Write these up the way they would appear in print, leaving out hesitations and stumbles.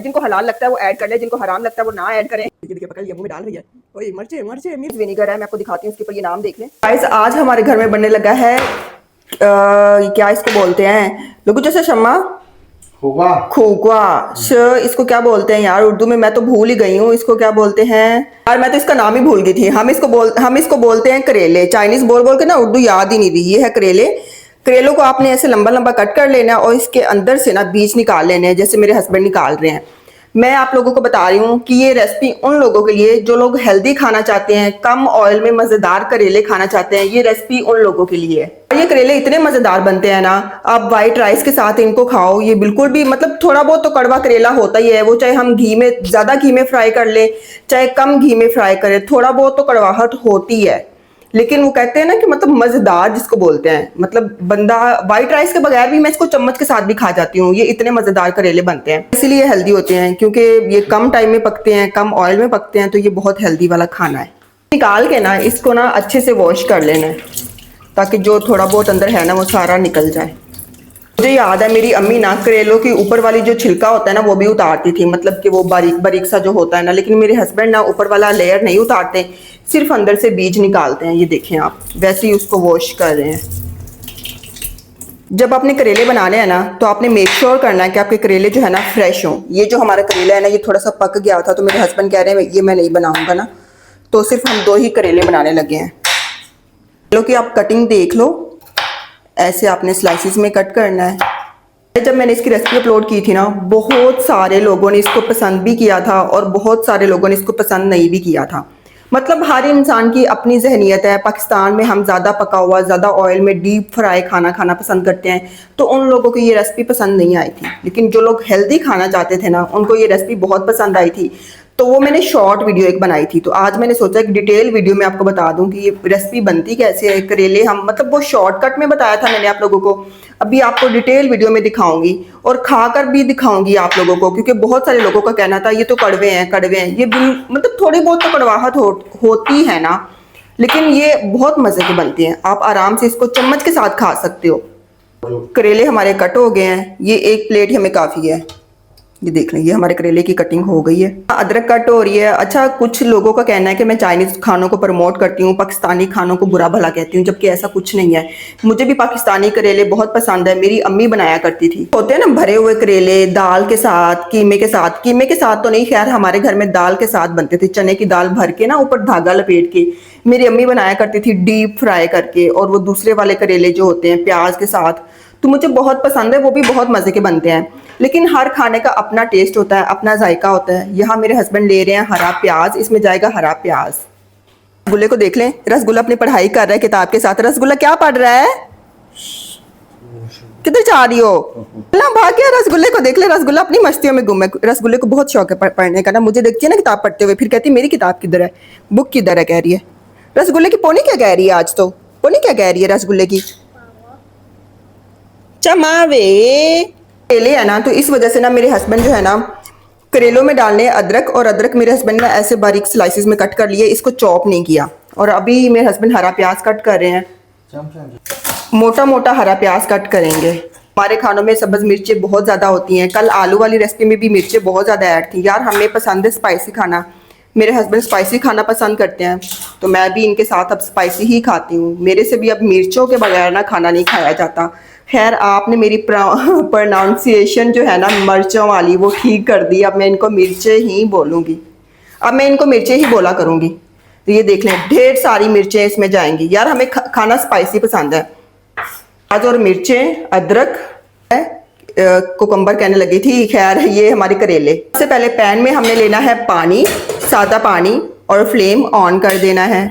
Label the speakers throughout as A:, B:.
A: जिनको हलाल लगता है वो ऐड कर ले, जिनको हराम लगता है वो ना ऐड करें। देखिए पकड़ लिया, मुंह में डाल रही है। ओए मर्चे मर्चे मिर्च विनेगर है, मैं आपको दिखाती हूँ, इसके ऊपर ये नाम देख लें गाइस। आज हमारे घर में बनने लगा है क्या इसको बोलते हैं लोगों, जैसे शम्मा खोखवा इसको क्या बोलते हैं यार उर्दू में, मैं तो भूल ही गई हूँ इसको क्या बोलते हैं यार, मैं तो इसका नाम ही भूल गई थी। हम इसको बोलते हैं करेले। चाइनीज बोल बोल के ना उर्दू याद ही नहीं रही। ये है करेले। करेलों को आपने ऐसे लंबा लंबा कट कर लेना और इसके अंदर से ना बीज निकाल लेने हैं, जैसे मेरे हस्बैंड निकाल रहे हैं। मैं आप लोगों को बता रही हूँ कि ये रेसिपी उन लोगों के लिए जो लोग हेल्दी खाना चाहते हैं, कम ऑयल में मजेदार करेले खाना चाहते हैं। ये रेसिपी उन लोगों के लिए है। ये करेले इतने मजेदार बनते हैं ना, आप वाइट राइस के साथ इनको खाओ। ये बिल्कुल भी मतलब थोड़ा बहुत तो कड़वा करेला होता ही है, वो चाहे हम घी में ज्यादा घी में फ्राई कर ले चाहे कम घी में फ्राई करें, थोड़ा बहुत तो कड़वाहट होती है। लेकिन वो कहते हैं ना कि मतलब मजेदार जिसको बोलते हैं, मतलब बंदा व्हाइट राइस के बगैर भी मैं इसको चम्मच के साथ भी खा जाती हूँ। ये इतने मजेदार करेले बनते हैं, इसीलिए हेल्दी होते हैं, क्योंकि ये कम टाइम में पकते हैं, कम ऑयल में पकते हैं, तो ये बहुत हेल्दी वाला खाना है। निकाल के ना इसको ना अच्छे से वॉश कर लेना है, ताकि जो थोड़ा बहुत अंदर है ना वो सारा निकल जाए। मुझे याद है मेरी अम्मी ना करेलों के ऊपर वाली जो छिलका होता है ना वो भी उतारती थी, मतलब कि वो बारीक बारीक सा जो होता है ना। लेकिन मेरे हस्बैंड ना ऊपर वाला लेयर नहीं उतारते, सिर्फ अंदर से बीज निकालते हैं। ये देखें आप, वैसे ही उसको वॉश कर रहे हैं। जब आपने करेले बनाने हैं ना तो आपने मेक श्योर करना है कि आपके करेले जो है ना फ्रेश हों। ये जो हमारा करेला है ना ये थोड़ा सा पक गया था, तो मेरे हस्बैंड कह रहे हैं ये मैं नहीं बनाऊंगा ना, तो सिर्फ हम 2 ही करेले बनाने लगे हैं। लो कि आप कटिंग देख लो, ऐसे आपने स्लाइसिस में कट करना है। जब मैंने इसकी रेसिपी अपलोड की थी ना, बहुत सारे लोगों ने इसको पसंद भी किया था और बहुत सारे लोगों ने इसको पसंद नहीं भी किया था। मतलब हर इंसान की अपनी जहनीत है। पाकिस्तान में हम ज़्यादा पका हुआ, ज़्यादा ऑयल में डीप फ्राई खाना पसंद करते हैं, तो उन लोगों को ये रेसिपी पसंद नहीं आई थी। लेकिन जो लोग हेल्दी खाना चाहते थे ना, उनको ये रेसिपी बहुत पसंद आई थी, तो वो मैंने शॉर्ट वीडियो एक बनाई थी। तो आज मैंने सोचा एक डिटेल वीडियो में आपको बता दूं कि ये रेसिपी बनती कैसे है। करेले हम मतलब वो शॉर्टकट में बताया था मैंने आप लोगों को, अभी आपको डिटेल वीडियो में दिखाऊंगी और खाकर भी दिखाऊंगी आप लोगों को, क्योंकि बहुत सारे लोगों का कहना था ये तो कड़वे हैं। ये मतलब थोड़ी बहुत तो कड़वाहट होती है ना, लेकिन ये बहुत मजे के बनते हैं। आप आराम से इसको चम्मच के साथ खा सकते हो। करेले हमारे कट हो गए हैं, ये 1 प्लेट हमें काफ़ी है। ये देख लें, ये हमारे करेले की कटिंग हो गई है। अदरक कट हो रही है। अच्छा, कुछ लोगों का कहना है कि मैं चाइनीज खानों को प्रमोट करती हूँ, पाकिस्तानी खानों को बुरा भला कहती हूँ, जबकि ऐसा कुछ नहीं है। मुझे भी पाकिस्तानी करेले बहुत पसंद है, मेरी अम्मी बनाया करती थी। होते हैं ना भरे हुए करेले दाल के साथ, कीमे के साथ। कीमे के साथ तो नहीं, खैर हमारे घर में दाल के साथ बनते थे, चने की दाल भर के ना ऊपर धागा लपेट के मेरी अम्मी बनाया करती थी डीप फ्राई करके। और वो दूसरे वाले करेले जो होते हैं प्याज के साथ, तो मुझे बहुत पसंद है, वो भी बहुत मजे के बनते हैं। लेकिन हर खाने का अपना टेस्ट होता है, अपना जायका होता है। यहाँ मेरे हस्बैंड ले रहे हैं हरा प्याज, इसमें जाएगा हरा प्याज। रसगुल्ले को देख लें, रसगुल्ला अपनी पढ़ाई कर रहा है किताब के साथ। रसगुल्ला क्या पढ़ रहा है? किधर जा रही हो? भाग गया। रसगुल्ले को देख ले, रसगुल्ला अपनी मस्तियों में गुम है। रसगुल्ले को बहुत शौक है पढ़ने का ना, मुझे देखती है ना किताब पढ़ते हुए, फिर कहती है मेरी किताब किधर है, बुक किधर है, कह रही है। रसगुल्ले की पोनी क्या कह रही है आज? तो पोनी क्या कह रही है रसगुल्ले की? चमावे करेले है ना, तो इस वजह से ना मेरे हस्बैंड जो है ना करेलों में डालने अदरक, और अदरक मेरे हस्बैंड ने ऐसे बारीक स्लाइसिस में कट कर लिए, इसको चॉप नहीं किया। और अभी मेरे हस्बैंड हरा प्याज कट कर रहे हैं, मोटा मोटा हरा प्याज कट करेंगे। हमारे खानों में सब्ज मिर्चें बहुत ज़्यादा होती हैं। कल आलू वाली रेसिपी में भी मिर्चें बहुत ज़्यादा ऐड थी। यार हमें पसंद है स्पाइसी खाना, मेरे हस्बैंड स्पाइसी खाना पसंद करते हैं, तो मैं भी इनके साथ अब स्पाइसी ही खाती हूँ। मेरे से भी अब मिर्चों के बगैर ना खाना नहीं खाया जाता। खैर आपने मेरी प्रोनाउंसिएशन जो है ना मिर्चों वाली वो ठीक कर दी, अब मैं इनको मिर्चें ही बोलूँगी, अब मैं इनको मिर्चें ही बोला करूँगी। तो ये देख लें, ढेर सारी मिर्चें इसमें जाएंगी। यार हमें खाना स्पाइसी पसंद है। प्याज और मिर्चें, अदरक, कुकम्बर कहने लगी थी, खैर ये हमारे करेले। सबसे पहले पैन में हमने लेना है पानी, सादा पानी, और फ्लेम ऑन कर देना है।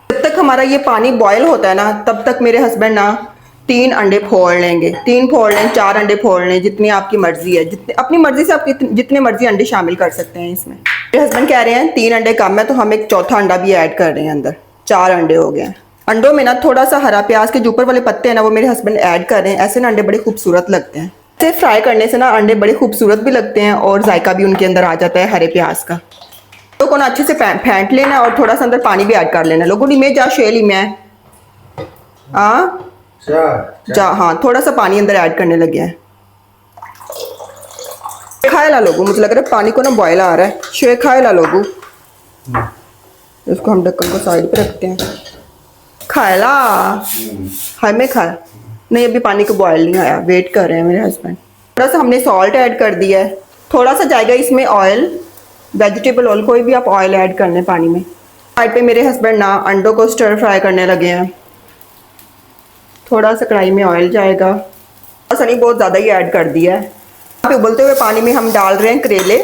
A: जब तक हमारा ये पानी बॉयल होता है ना, तब तक मेरे हस्बैंड ना 3 अंडे फोड़ लेंगे। 3 फोड़ लें, 4 अंडे फोड़ लें, जितनी आपकी मर्जी है, जितने अपनी मर्जी से आप जितने मर्जी अंडे शामिल कर सकते हैं इसमें। मेरे हस्बैंड कह रहे हैं 3 अंडे कम है, तो हम एक चौथा अंडा भी ऐड कर रहे हैं अंदर। 4 अंडे हो गए हैं। अंडों में ना थोड़ा सा हरा प्याज के जो ऊपर वाले पत्ते हैं ना वो मेरे हस्बैंड ऐड कर रहे हैं। ऐसे ना अंडे बड़े खूबसूरत लगते हैं। ऐसे फ्राई करने से ना अंडे बड़े खूबसूरत भी लगते हैं और जायका भी उनके अंदर आ जाता है हरे प्याज का। तो को ना अच्छे से फेंट लेना और थोड़ा सा अंदर पानी भी ऐड कर लेना। लोगों में जा शेली में हाँ थोड़ा सा पानी अंदर ऐड करने लगे हैं। खाए ला लोगू, मुझे लग रहा है पानी को ना बॉयल आ रहा है। शे खाए ला लोगू। इसको हम ढक्कन को साइड पे रखते हैं। खाए ला हाय में खाया नहीं, अभी पानी को बॉयल नहीं आया, वेट कर रहे हैं मेरे हस्बैंड। थोड़ा सा हमने सॉल्ट ऐड कर दिया है, थोड़ा सा जाएगा इसमें ऑयल, वेजिटेबल ऑयल, कोई भी आप ऑयल ऐड करने पानी में। साइड पे मेरे हस्बैंड ना अंडों को स्टर फ्राई करने लगे हैं। थोड़ा सा कढ़ाई में ऑयल जाएगा, ऐसा नहीं बहुत ज़्यादा ही ऐड कर दिया है। यहाँ पे उबलते हुए पानी में हम डाल रहे हैं करेले।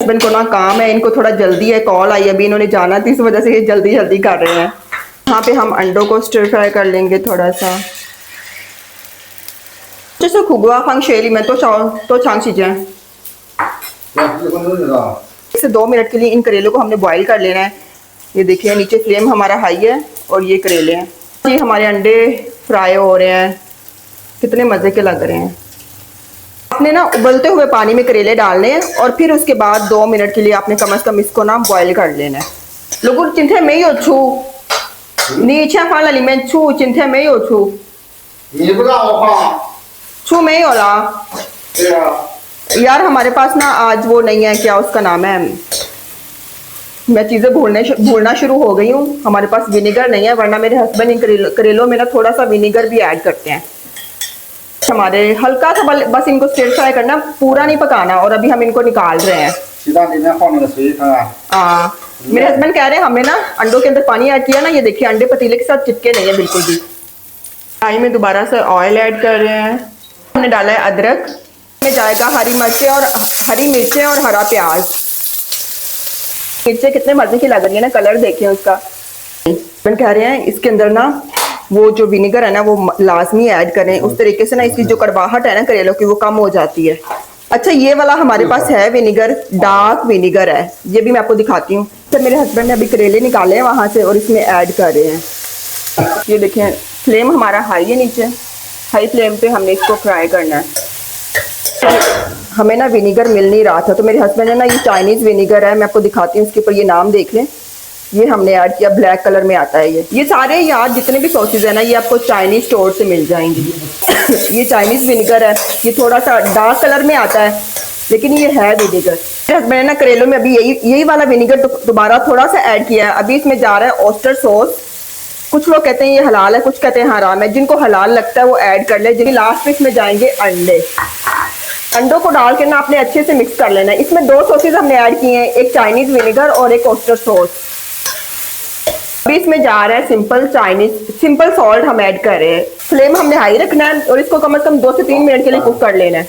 A: हस्बैंड को ना काम है, इनको थोड़ा जल्दी है, कॉल आई अभी, इन्होंने जाना थी, इस वजह से ये जल्दी जल्दी कर रहे हैं। यहाँ पे हम अंडों को स्टर फ्राई कर लेंगे थोड़ा सा। जैसे खुगवा फंग शेली में तो छांग चीजें 1 से 2 मिनट के लिए इन करेलों को हमने बॉईल कर लेना है। ये देखिए नीचे फ्लेम हमारा हाई है और ये करेले हैं। ये हमारे अंडे फ्राई हो रहे हैं, कितने मज़े के लग रहे हैं। आपने ना उबलते हुए पानी में करेले डालने हैं और फिर उसके बाद 2 मिनट के लिए आपने कम से कम इसको ना बॉईल कर लेना है। लोगों चिंथे में ही छू नीचे फाला ली में छू चिंथे में ही छू छू में ही होला यार, हमारे पास ना आज वो नहीं है, क्या उसका नाम है, मैं चीज़ें भूलना शुरू हो गई हूँ। हमारे पास विनेगर नहीं है, वरना मेरे हस्बैंड इन करेलों में ना थोड़ा सा विनेगर भी ऐड करते हैं। हमारे हल्का सा बस इनको स्टिर फ्राई करना, पूरा नहीं पकाना। और अभी हम इनको निकाल रहे हैं। मेरे हस्बैंड कह रहे हैं हमने ना अंडों के अंदर पानी ऐड किया ना, ये देखिए अंडे पतीले के साथ चिपके नहीं है बिल्कुल भी। कढ़ाई में दोबारा से ऑयल ऐड कर रहे हैं। हमने डाला है अदरक, में जाएगा हरी मिर्चें और हरा प्याज। मिर्चें कितने मजे की लग रही है ना, कलर देखिए उसका। हस्बैंड कह रहे हैं इसके अंदर ना वो जो विनेगर है ना वो लाजमी ऐड करें, उस तरीके से ना इसकी जो कड़वाहट है ना करेलों की वो कम हो जाती है। अच्छा ये वाला हमारे पास है विनेगर, डार्क विनेगर है, ये भी मैं आपको दिखाती हूँ। तो मेरे हस्बैंड ने अभी करेले निकाले हैं वहाँ से और इसमें ऐड कर रहे हैं। ये देखें फ्लेम हमारा हाई है, नीचे हाई फ्लेम पे हमने इसको फ्राई करना है। तो हमें ना विनेगर मिल नहीं रहा था, तो मेरे हस्बैंड ने ना ये चाइनीज़ विनेगर है, मैं आपको दिखाती हूँ, इसके ऊपर ये नाम देख लें। ये हमने ऐड किया, ब्लैक कलर में आता है ये सारे यार जितने भी सॉसेज है ना ये आपको चाइनीज़ स्टोर से मिल जाएंगे। ये चाइनीज़ विनेगर है, ये थोड़ा सा डार्क कलर में आता है लेकिन ये है विनेगर। मेरे हस्बैंड ने ना करेलों में अभी यही वाला विनेगर दोबारा थोड़ा सा ऐड किया है। अभी इसमें जा रहा है ऑयस्टर सॉस। कुछ लोग कहते हैं ये हलाल है, कुछ कहते हैं हराम है। जिनको हलाल लगता है वो ऐड कर ले। जिनकी लास्ट में इसमें जाएंगे अंडों को डाल के ना आपने अच्छे से मिक्स कर लेना है। इसमें 2 सॉसेज हमने ऐड किए हैं, एक चाइनीज़ विनेगर और एक ऑयस्टर सॉस। अभी इसमें जा रहा है सिंपल सॉल्ट हम ऐड कर रहे हैं। फ्लेम हमने हाई रखना है और इसको कम से कम 2 से 3 मिनट के लिए कुक कर लेना है।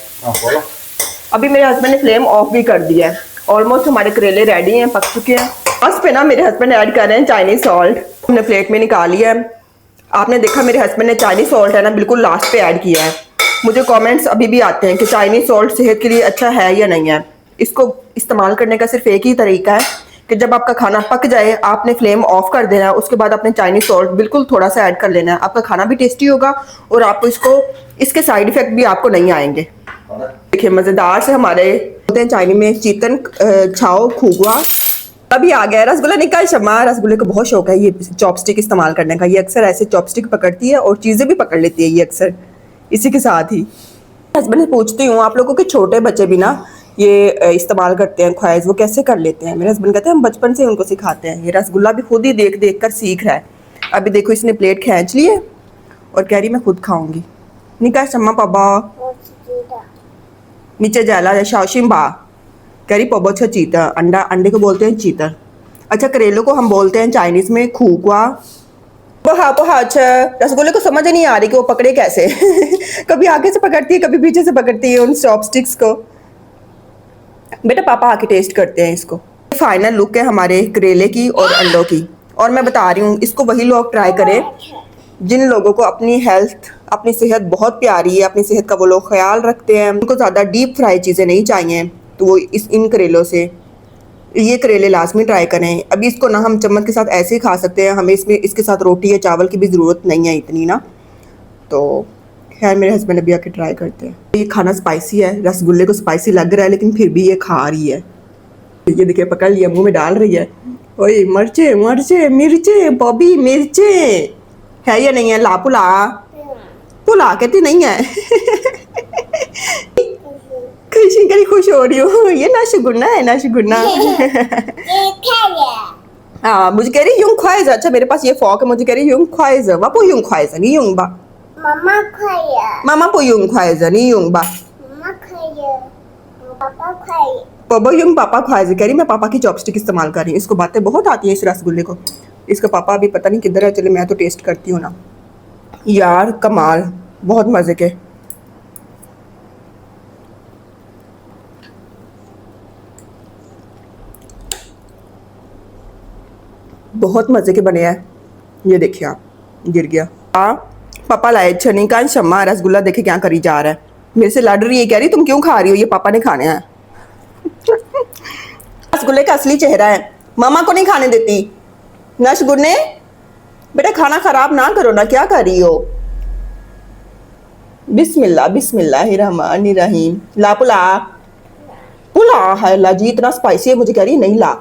A: अभी मेरे हस्बैंड ने फ्लेम ऑफ भी कर दिया है। ऑलमोस्ट हमारे करेले रेडी हैं, पक चुके हैं। बस पे ना मेरे हस्बैंड ऐड कर रहे हैं चाइनीज़ सॉल्ट। हमने प्लेट में निकाल लिया है। आपने देखा मेरे हस्बैंड ने चाइनीज़ सॉल्ट है ना बिल्कुल लास्ट पे ऐड किया है। मुझे कमेंट्स अभी भी आते हैं कि चाइनीज़ सॉल्ट सेहत के लिए अच्छा है या नहीं है। इसको इस्तेमाल करने का सिर्फ एक ही तरीका है कि जब आपका खाना पक जाए आपने फ्लेम ऑफ कर देना है, उसके बाद आपने चाइनीज़ सॉल्ट बिल्कुल थोड़ा सा ऐड कर लेना है। आपका खाना भी टेस्टी होगा और आपको इसके साइड इफेक्ट भी आपको नहीं आएंगे। देखिए मज़ेदार से हमारे होते हैं चाइनीज़ में चिकन छाओ खुगवा। अभी आ गया रसगुल्ला निकाल शमा। रसगुल्ले को बहुत शौक है ये चॉपस्टिक इस्तेमाल करने का। ये अक्सर ऐसे चॉपस्टिक पकड़ती है और चीज़ें भी पकड़ लेती है ये अक्सर इसी के साथ ही। हस्बैंड से पूछती हूँ आप लोगों के छोटे बच्चे भी ना ये इस्तेमाल करते हैं ख्वाहिश, वो कैसे कर लेते हैं? मेरे हस्बैंड कहते हैं हम बचपन से उनको सिखाते हैं। ये रसगुल्ला भी खुद ही देख देख कर सीख रहा है। अभी देखो इसने प्लेट खींच ली है और कह रही मैं खुद खाऊंगी। निकाल शम्मा पापा नीचे जाला शाओशिम्बा कह रही पबो अच्छा चीता। अंडे को बोलते हैं चीतर। अच्छा करेलों को हम बोलते हैं चाइनीज़ में खूकवा। पोहा अच्छा रसगुल्ले को समझ नहीं आ रही कि वो पकड़े कैसे। कभी आगे से पकड़ती है कभी पीछे से पकड़ती है उन चॉपस्टिक्स को। बेटा पापा आके टेस्ट करते हैं इसको। फाइनल लुक है हमारे करेले की और अंडों की। और मैं बता रही हूँ इसको वही लोग ट्राई करें जिन लोगों को अपनी हेल्थ अपनी सेहत बहुत प्यारी है, अपनी सेहत का वो लोग ख्याल रखते हैं, उनको ज़्यादा डीप फ्राई चीज़ें नहीं चाहिए, तो वो इन करेलों से ये करेले लाजमी ट्राई करें। अभी इसको ना हम चम्मच के साथ ऐसे ही खा सकते हैं, हमें इसके साथ रोटी या चावल की भी ज़रूरत नहीं है इतनी ना। तो खैर मेरे हस्बैंड अभी आके ट्राई करते हैं। ये खाना स्पाइसी है, रसगुल्ले को स्पाइसी लग रहा है लेकिन फिर भी ये खा रही है। ये देखिए पकड़ लिया, मुंह में डाल रही है। ओए मिर्चे मिर्चे बॉबी मिर्चे है या नहीं है? ला पुला कहती नहीं है। शिंकरी खुश हो रही हूँ, ये नाशगुन्ना है, नाशगुन्ना। हाँ, मुझे कह रही यूं ख्वाइज। अच्छा मेरे पास ये फॉक है, मुझे कह रही यूं ख्वाइज, वापो यूं ख्वाइज नहीं यूं बा।
B: Mama kaya.
A: मामा पो यूं ख्वाइज नहीं यूं बा।
B: Mama kaya. Papa kaya.
A: पापा यूं पापा ख्वाइज कह रही, मैं पापा की चॉपस्टिक इस्तेमाल कर रही हूँ। इसको बातें बहुत आती हैं इस रसगुल्ले को। इसका पापा अभी पता नहीं किधर है, चले मैं तो टेस्ट करती हूँ ना। यार कमाल, बहुत मजे के। बहुत मजे के बने हैं। ये देखिए आप, गिर गया। पापा लाए छनी का शम्मा रसगुल्ला, देखे क्या करी जा रहा है। मेरे से लड़ रही है, कह रही तुम क्यों खा रही हो, ये पापा ने खाने हैं। रसगुल्ले का असली चेहरा है, मामा को नहीं खाने देती। नशगुन्ने बेटा खाना खराब ना करो ना, क्या कर रही हो। बिस्मिल्लाह बिस्मिल्लाहिर्रहमानिर्रहीम। ला पुला पुला है ला जी, इतना स्पाइसी है, मुझे कह रही नहीं ला।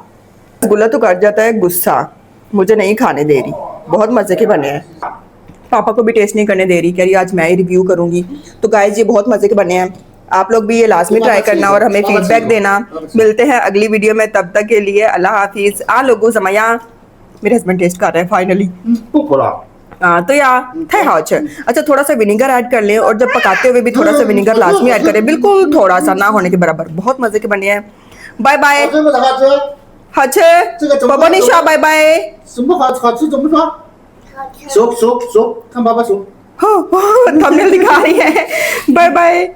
A: रसगुल्ला तो कर जाता है गुस्सा, मुझे नहीं खाने दे रही। बहुत मजे के बने हैं, पापा को भी टेस्ट नहीं करने दे रही, कह रही आज मैं ही रिव्यू करूंगी। तो गाइस ये बहुत मजे के बने हैं, आप लोग भी ये लाजमी ट्राई करना और हमें फीडबैक देना। मिलते हैं अगली वीडियो में, तब तक के लिए अल्लाह हाफिज। आ लोगों समया, मेरे हस्बैंड टेस्ट कर रहे हैं फाइनली। हाँ तो यार थे हाच। अच्छा थोड़ा सा विनेगर ऐड कर लें, और जब पकाते हुए भी थोड़ा सा विनेगर लाजमी ऐड करें, बिल्कुल थोड़ा सा, ना होने के बराबर। बहुत मजे के बने हैं। Bye bye. अच्छा बाबा निशा बाय बाय।
C: 什么好吃怎么说？熟，看爸爸熟。
A: थंबनेल दिखा रही है। Bye bye.